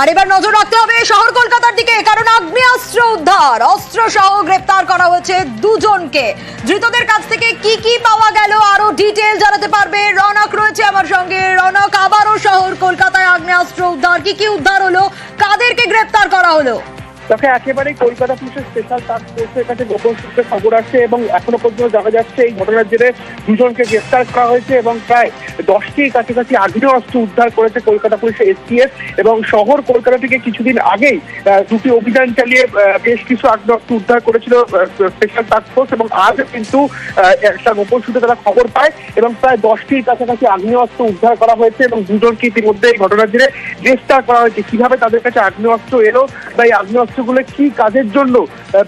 আর এবার নজর রাখতে হবে শহর কলকাতার দিকে, কারণ আগ্নেয়াস্ত্র উদ্ধার, অস্ত্র সহ গ্রেপ্তার করা হয়েছে দুজনকে। ধৃতদের কাছ থেকে কি কি পাওয়া গেল আরো ডিটেইল জানাতে পারবে রনক, রয়েছে আমার সঙ্গে। রনক, আবারও শহর কলকাতায় আগ্নেয়াস্ত্র উদ্ধার, কি কি উদ্ধার হলো, কাদেরকে গ্রেপ্তার করা হলো? তাকে একেবারেই কলকাতা পুলিশের স্পেশাল টাস্ক ফোর্সের কাছে গোপন সূত্রে খবর আসছে এবং এখনো পর্যন্ত জানা যাচ্ছে এই ঘটনার জেরে দুজনকে গ্রেফতার করা হয়েছে এবং প্রায় 10টির কাছাকাছি আগ্নেয়াস্ত্র উদ্ধার করেছে কলকাতা পুলিশের এসটিএফ। এবং শহর কলকাতা থেকে কিছুদিন আগেই দুটি অভিযান চালিয়ে বেশ কিছু আগ্নেয়াস্ত্র উদ্ধার করেছিল স্পেশাল টাস্ক ফোর্স, এবং আজ কিন্তু একটা গোপন সূত্রে তারা খবর পায় এবং প্রায় 10টির কাছাকাছি আগ্নেয়াস্ত্র উদ্ধার করা হয়েছে এবং দুজনকে ইতিমধ্যে এই ঘটনার জেরে গ্রেফতার করা হয়েছে। কিভাবে তাদের কাছে আগ্নেয়াস্ত্র এলো বা এই আগ্নেয়াস্ত্রগুলো কি কাজের জন্য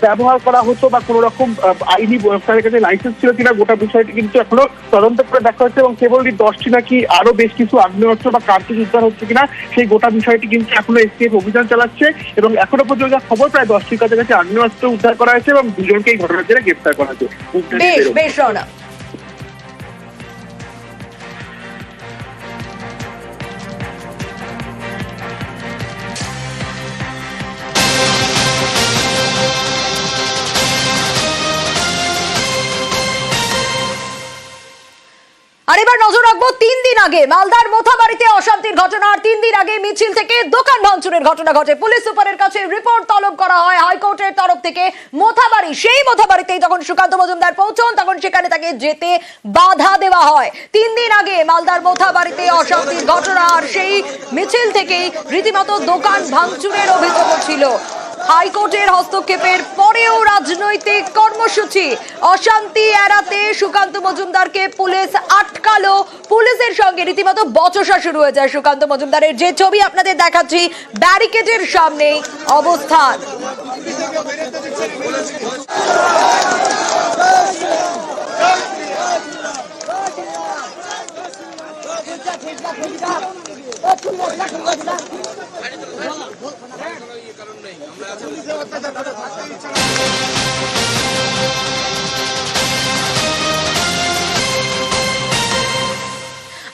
ব্যবহার করা হতো বা কোনো রকম আইনি তাদের কাছে লাইসেন্স ছিল কিনা, গোটা বিষয়টি কিন্তু এখনো তদন্ত করে দেখা হচ্ছে। এবং কেবল 10টি নাকি আরো বেশ কিছু আগ্নেয়াস্ত্র বা কার্তুজ উদ্ধার হচ্ছে কিনা সেই গোটা বিষয়টি কিন্তু এখনো এসটিএফ অভিযান চালাচ্ছে এবং এখনো পর্যন্ত খবর প্রায় 10টির কাছাকাছি আগ্নেয়াস্ত্র উদ্ধার করা হয়েছে এবং দুজনকে এই ঘটনার জেরে গ্রেফতার করা হয়েছে। বেশ রওনা। আর এবার নজর রাখবো 3 দিন আগে মালদার মোথাবাড়িতে অশান্তির ঘটনা। আর 3 দিন আগে মিছিল থেকে দোকান ভাঙচুরের ঘটনা ঘটে। পুলিশ সুপারের কাছে রিপোর্ট তলব করা হয় হাইকোর্টের তরফ থেকে। মোথাবাড়ি, সেই মোথাবাড়িতেই যখন সুকান্ত মজুমদার পৌঁছন তখন সেখানে তাকে যেতে বাধা দেওয়া হয়। 3 দিন আগে মালদার মোথাবাড়িতে অশান্তির ঘটনা, আর সেই মিছিল থেকেই রীতিমতো দোকান ভাঙচুরের অভিযোগ ছিল। হাইকোর্টের হস্তক্ষেপের পরেও রাজনৈতিক কর্মসূচি, অশান্তি এড়াতে সুকান্ত মজুমদারকে পুলিশ আটকালো। পুলিশের সঙ্গে রীতিমতো বচসা শুরু হয়ে যায় সুকান্ত মজুমদারের। যে ছবি আপনাদের দেখাচ্ছি, ব্যারিকেডের সামনেই অবস্থান।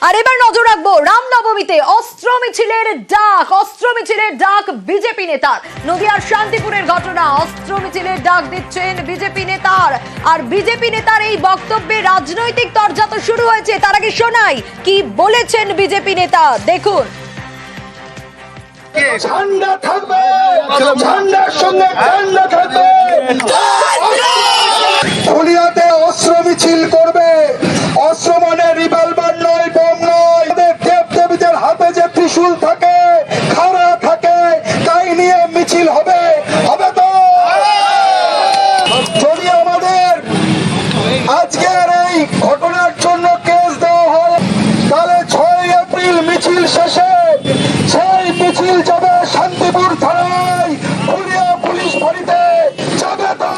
আর এবার নজর রাখবো রামনবমীতে অস্ত্র মিছিলের ডাক বিজেপি নেতার। নদিয়ার শান্তিপুরের ঘটনা, অস্ত্র মিছিলের ডাক দিচ্ছেন বিজেপি নেতার। আর বিজেপি নেতার এই বক্তব্যে রাজনৈতিক তরজা তো শুরু হয়েছে। তার আগে শোনাই কি বলেছেন বিজেপি নেতা, দেখুন। ঝান্ডা থাকবে, ঝান্ডার সঙ্গে ঝান্ডা থাকবে। হুলিয়াতে অস্ত্র মিছিল করবে, অস্ত্র মানে রিভলভার নয়, বোম নয়। দেবদেবীদের হাতে যে ত্রিশূল থাকে, খাড়া থাকে, তাই নিয়ে মিছিল হবে, হবে তো? যদি আমাদের আজকের এই ঘটনার জন্য কেস দেওয়া হয়, তাহলে 6 এপ্রিল মিছিল শেষে সেই মিছিল যাবে শান্তিপুর থানায়, হুলিয়া পুলিশ ফাঁড়িতে যাবে তো?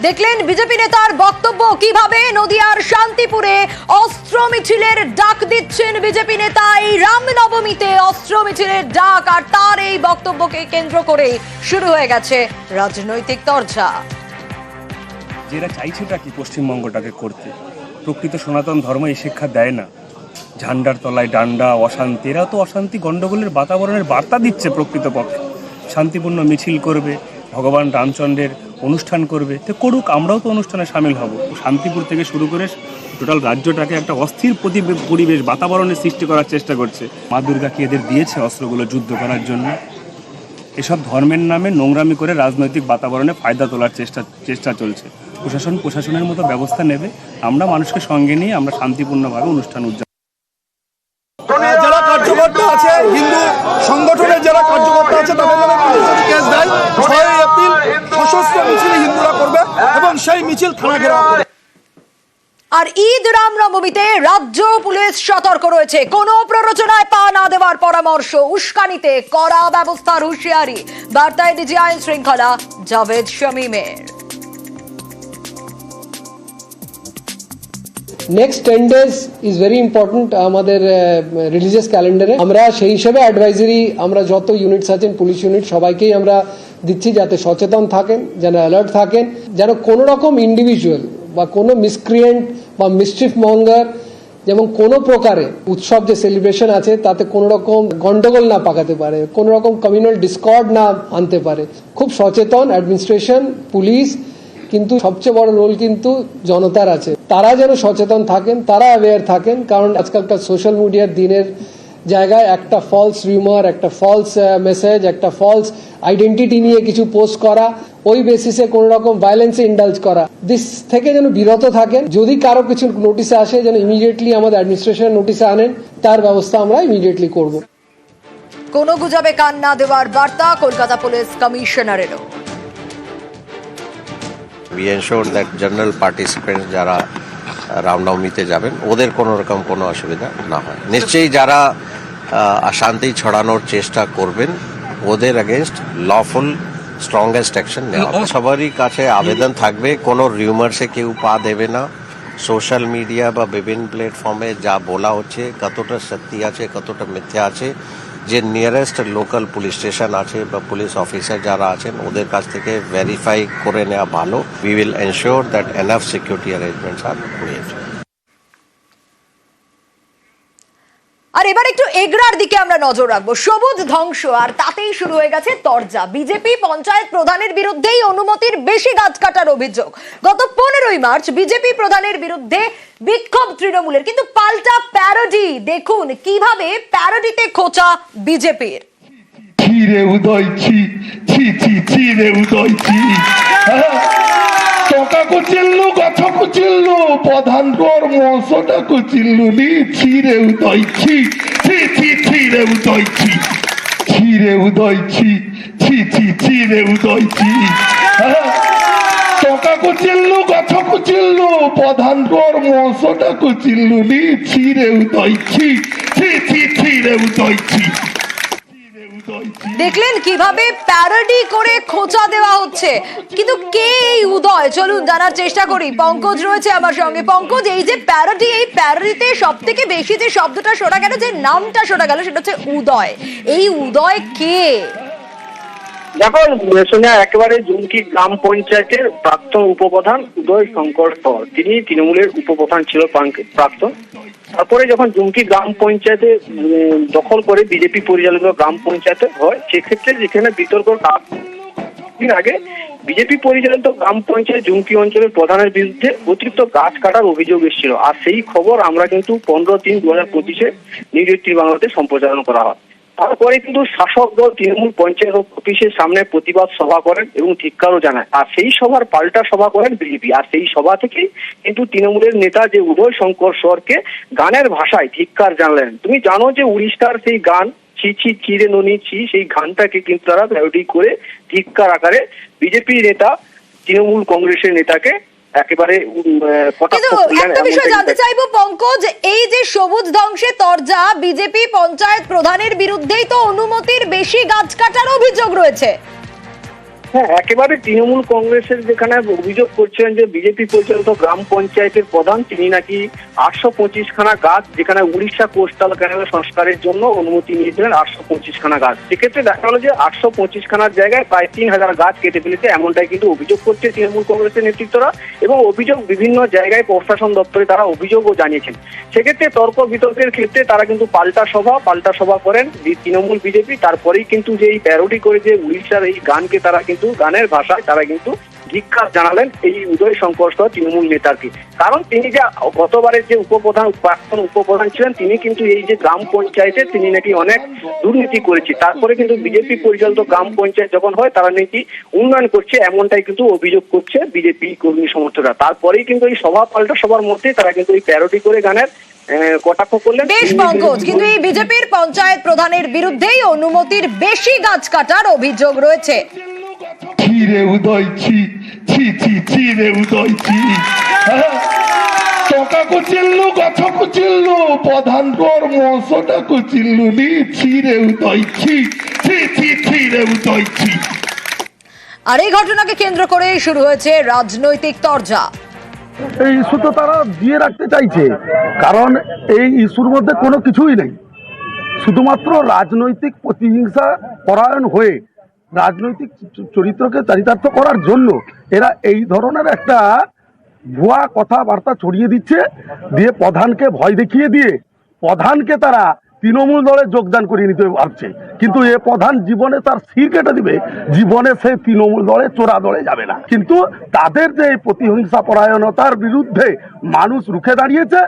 দেখলেন বিজেপি নেতার বক্তব্য, কিভাবে নদিয়ার শান্তিপুরে অস্ত্র মিছিলের ডাক দিচ্ছেন বিজেপি নেতা। এই রামনবমীতে অস্ত্র মিছিলের ডাক, আর তার এই বক্তব্যকে কেন্দ্র করে শুরু হয়ে গেছে রাজনৈতিক তরজা। যেটা চাইছেটা কি পশ্চিমবঙ্গটাকে করতে, প্রকৃত সনাতন ধর্ম এই শিক্ষা দেয় না। ঝান্ডার তলায় ডান্ডা, অশান্তি, এরা তো অশান্তি গণ্ডগোলের বাতাবরণের বার্তা দিচ্ছে। প্রকৃতপক্ষে শান্তিপূর্ণ মিছিল করবে, ভগবান রামচন্দ্রের অনুষ্ঠান করবে, তো করুক, আমরাও তো অনুষ্ঠানে সামিল হব। শান্তিপুর থেকে শুরু করে টোটাল রাজ্যটাকে একটা অস্থির পরিবেশ বাতাবরণের সৃষ্টি করার চেষ্টা করছে। মা দুর্গা কি এদের দিয়েছে অস্ত্রগুলো যুদ্ধ করার জন্য? এসব ধর্মের নামে নোংরামি করে রাজনৈতিক বাতাবরণে ফায়দা তোলার চেষ্টা চলছে। প্রশাসনের মতো ব্যবস্থা নেবে। আমরা মানুষকে সঙ্গে নিয়ে আমরা শান্তিপূর্ণভাবে অনুষ্ঠান উদযাপন। যারা কার্যকর্তা আছে, হিন্দু সংগঠনের যারা কার্যকর্তা আছে, তাদের নামে পুলিশ যদি কেস দেয়, 6 এপ্রিল সশস্ত্র মিছিল হিন্দুরা করবে এবং সেই মিছিল থানা ঘেরাও করবে। আর ঈদ রামনবমীতে রাজ্য পুলিশ সতর্ক রয়েছে। কোনো প্ররোচনায় পা না দেওয়ার পরামর্শ, উস্কানিতে কড়া ব্যবস্থার হুঁশিয়ারি। বার্তায় ডিজি আইন শৃঙ্খলা জাভেদ শামীমের। Next 10 days is very important আমাদের রিলিজিয়াস ক্যালেন্ডারে। আমরা সেই হিসেবে অ্যাডভাইজারি আমরা যত ইউনিটস আছেন, পুলিশ ইউনিট, সবাইকেই আমরা দিচ্ছি যাতে সচেতন থাকেন, যেন অ্যালার্ট থাকেন, যেন কোনো রকম ইন্ডিভিজুয়াল বা কোনো মিসক্রিয়েন্ট বা মিসচিফ মঙ্গার যেমন কোনো প্রকারে উৎসব যে সেলিব্রেশন আছে তাতে কোনো রকম গন্ডগোল না পাকাতে পারে, কোনো রকম কমিউনাল ডিসকর্ড না আনতে পারে। খুব সচেতন অ্যাডমিনিস্ট্রেশন, পুলিশ, কিন্তু সবচেয়ে বড় রোল কিন্তু জনতার আছে। তারা যেন সচেতন থাকেন, তারা অ্যাওয়্যার থাকেন, কারণ আজকালকার সোশ্যাল মিডিয়ার দিনের জায়গায় একটা ফলস রিউমার, একটা ফলস মেসেজ, একটা ফলস আইডেন্টিটি নিয়ে কিছু পোস্ট করা, ওই বেসিসে কোনো রকম ভায়োলেন্সে ইন্ডালজ করা, দিস থেকে যেন বিরত থাকেন। যদি কারো কিছু নোটিশে আসে যেন ইমিডিয়েটলি আমাদের অ্যাডমিনিস্ট্রেশন নোটিশে আনেন, তার ব্যবস্থা আমরা ইমিডিয়েটলি করব। কোনো গুজবে কান না দেওয়ার বার্তা কলকাতা পুলিশ কমিশনারেরও। We ensure that general participants যারা রামনবমীতে যাবেন ওদের কোনো রকম কোনো অসুবিধা না হয়। নিশ্চয়ই যারা অশান্তি ছড়ানোর চেষ্টা করবেন ওদের এগেনস্ট লফুল স্ট্রংগেস্ট অ্যাকশন নেওয়া হবে। সবারই কাছে আবেদন থাকবে কোনো রিউমার্সে কেউ পা দেবে না। সোশ্যাল মিডিয়া বা বিভিন্ন প্ল্যাটফর্মে যা বলা হচ্ছে কতটা সত্যি আছে কতটা মিথ্যা আছে, যে নিয়ারেস্ট লোকাল পুলিশ স্টেশন আছে বা পুলিশ অফিসার যারা আছেন ওদের কাছ থেকে ভেরিফাই করে নেওয়া ভালো। We will ensure that enough security arrangements are made. আর এবার একটু এগরার দিকে আমরা নজর রাখবো। সবুজ ধ্বংস আর তাতেই শুরু হয়ে গেছে তরজা। বিজেপি পঞ্চায়েত প্রধানের বিরুদ্ধেই অনুমতির বেশি গাছ কাটার অভিযোগ। গত 15ই মার্চ বিজেপি প্রধানের বিরুদ্ধে বিক্ষোভ তৃণমূলের, কিন্তু পাল্টা প্যারোডি। দেখুন কিভাবে প্যারোডিতে খোঁচা বিজেপির। ছিরে উদয় ছি ছি ছি ছিরে উদয় ছি, টকা কুচিল্লু গছ কুচিল্লু প্রধান কর মশটা কুচিল্লু নি ছিরে উদয় ছি ছি ছি ছিরে উদয় ছি, ছিরে উদয় ছি ছি ছি ছিরে উদয় ছি, টকা কুচিল্লু গছ কুচিল্লু প্রধান কর মশটা কুচিল্লু নি ছিরে উদয় ছি ছি ছি ছিরে উদয় ছি। দেখলেন কিভাবে প্যারোডি করে খোঁচা দেওয়া হচ্ছে, কিন্তু কে এই উদয়? চলুন জানার চেষ্টা করি। পঙ্কজ রয়েছে আমার সঙ্গে। পঙ্কজ, এই যে প্যারোডি, এই প্যারোডিতে সব থেকে বেশি যে শব্দটা শোনা গেল, যে নামটা শোনা গেল, সেটা হচ্ছে উদয়। এই উদয় কে? দেখো সোনিয়া, একেবারে জুমকি গ্রাম পঞ্চায়েতের প্রাক্তন উপপ্রধান উদয় শঙ্কর কর, তিনি তৃণমূলের উপপ্রধান ছিল প্রাক্তন। তারপরে যখন জুমকি গ্রাম পঞ্চায়েতে দখল করে বিজেপি পরিচালিত গ্রাম পঞ্চায়েতে হয়, সেক্ষেত্রে যেখানে বিতর্ক দিন আগে বিজেপি পরিচালিত গ্রাম পঞ্চায়েত জুমকি অঞ্চলের প্রধানের বিরুদ্ধে অতিরিক্ত গাছ কাটার অভিযোগ এসেছিল। আর সেই খবর আমরা কিন্তু 15/3/2025 নিউজ 18 বাংলাতে সম্প্রচারণ করা হয়। তারপরে কিন্তু শাসক দল তৃণমূল পঞ্চায়েত অফিসের সামনে প্রতিবাদ সভা করেন এবং ধিক্কারও জানায়। আর সেই সভার পাল্টা সভা করেন বিজেপি। আর সেই সভা থেকেই কিন্তু তৃণমূলের নেতা যে উদয় শঙ্কর সরকে গানের ভাষায় ধিক্কার জানালেন। তুমি জানো যে উড়িষ্যার সেই গান ছি ছি চিরে ননি ছি, সেই গানটাকে কিন্তু তারা প্যারোডি করে ধিক্কার আকারে বিজেপি নেতা তৃণমূল কংগ্রেসের নেতাকে একেবারে কিন্তু একটা বিষয় জানতে চাইবো পঙ্কজ, এই যে সবুজ ধ্বংসে তরজা, বিজেপি পঞ্চায়েত প্রধানের বিরুদ্ধেই তো অনুমতির বেশি গাছ কাটার অভিযোগ রয়েছে। হ্যাঁ, একেবারে তৃণমূল কংগ্রেসের যেখানে অভিযোগ করছেন যে বিজেপি পরিচালিত গ্রাম পঞ্চায়েতের প্রধান তিনি নাকি 825 খানা গাছ, যেখানে উড়িষ্যা কোস্টাল ক্যানেল সংস্কারের জন্য অনুমতি নিয়েছিলেন 825 খানা গাছ, সেক্ষেত্রে দেখা গেল যে 825 খানার জায়গায় প্রায় 3000 গাছ কেটে ফেলেছে, এমনটাই কিন্তু অভিযোগ করছে তৃণমূল কংগ্রেসের নেতৃত্বরা। এবং অভিযোগ বিভিন্ন জায়গায় প্রশাসন দপ্তরে তারা অভিযোগও জানিয়েছেন। সেক্ষেত্রে তর্ক বিতর্কের ক্ষেত্রে তারা কিন্তু পাল্টা সভা করেন তৃণমূল বিজেপি। তারপরেই কিন্তু যে এই প্যারোডি করে যে উড়িষ্যার এই গানকে তারা কিন্তু গানের ভাষায় তারা কিন্তু ধিক্কার জানালেন এই উদয় শঙ্কর সহ তৃণমূল নেতাকে। কারণ তিনি যে গতবারের যে প্রাক্তন উপপ্রধান ছিলেন, তিনি কিন্তু এই যে গ্রাম পঞ্চায়েতে তিনি নাকি অনেক দুর্নীতি করেছে। তারপরে কিন্তু বিজেপি পরিচালিত গ্রাম পঞ্চায়েত যখন হয় তারা নাকি উন্নয়ন করছে, এমনটাই কিন্তু অভিযোগ করছে বিজেপি কর্মী সমর্থকরা। তারপরেই কিন্তু এই সভা পাল্টা সভার মধ্যে তারা কিন্তু এই প্যারোডি করে গানের কটাক্ষ করলেন। বেশ পঙ্কজ, কিন্তু এই বিজেপির পঞ্চায়েত প্রধানের বিরুদ্ধেই অনুমতির বেশি গাছ কাটার অভিযোগ রয়েছে। ছিরে উদয় ছি ছি ছি ছিরে উদয় ছি, টকা কুচিল্লু গছ কুচিল্লু প্রধান কর মশটা কুচিল্লু নি ছিরে উদয় ছি ছি ছি ছিরে উদয় ছি। আর এই ঘটনাকে কেন্দ্র করে শুরু হয়েছে রাজনৈতিক তরজা। এই ইস্যু তো তারা দিয়ে রাখতে চাইছে, কারণ এই ইস্যুর মধ্যে কোনো কিছুই নেই, শুধুমাত্র রাজনৈতিক প্রতিহিংসা পরায়ণ হয়ে রাজনৈতিক চরিত্রকে চারিতার্থ করার জন্য এরা এই ধরনের একটা ভুয়া কথাবার্তা ছড়িয়ে দিচ্ছে, দিয়ে প্রধানকে ভয় দেখিয়ে দিয়ে প্রধানকে তারা তৃণমূল দলে যোগদান করিয়ে নিতে ভাবছে। কিন্তু এ প্রধান জীবনে তার শির কেটে দিবে, জীবনে সে তৃণমূল দলে চোরা দলে যাবে না। কিন্তু তাদের যে এই প্রতিহিংসা পরায়ণতার বিরুদ্ধে মানুষ রুখে দাঁড়িয়েছে,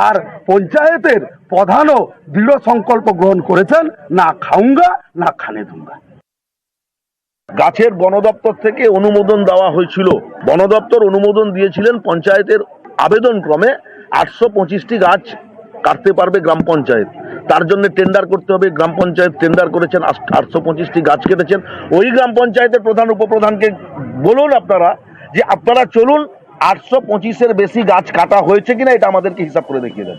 আর পঞ্চায়েতের প্রধানও দৃঢ় সংকল্প গ্রহণ করেছেন, না খাউঙ্গা না খানে দুঙ্গা। গাছের বন দপ্তর থেকে অনুমোদন দেওয়া হয়েছিল, বন দপ্তর অনুমোদন দিয়েছিলেন পঞ্চায়েতের আবেদন ক্রমে 825টি গাছ কাটতে পারবে গ্রাম পঞ্চায়েত। তার জন্য টেন্ডার করতে হবে, গ্রাম পঞ্চায়েত টেন্ডার করেছেন, 825টি গাছ কেটেছেন। ওই গ্রাম পঞ্চায়েতের প্রধান উপপ্রধানকে বলুন আপনারা যে আপনারা চলুন 825-এর বেশি গাছ কাটা হয়েছে কিনা এটা আমাদেরকে হিসাব করে দেখিয়ে দেন।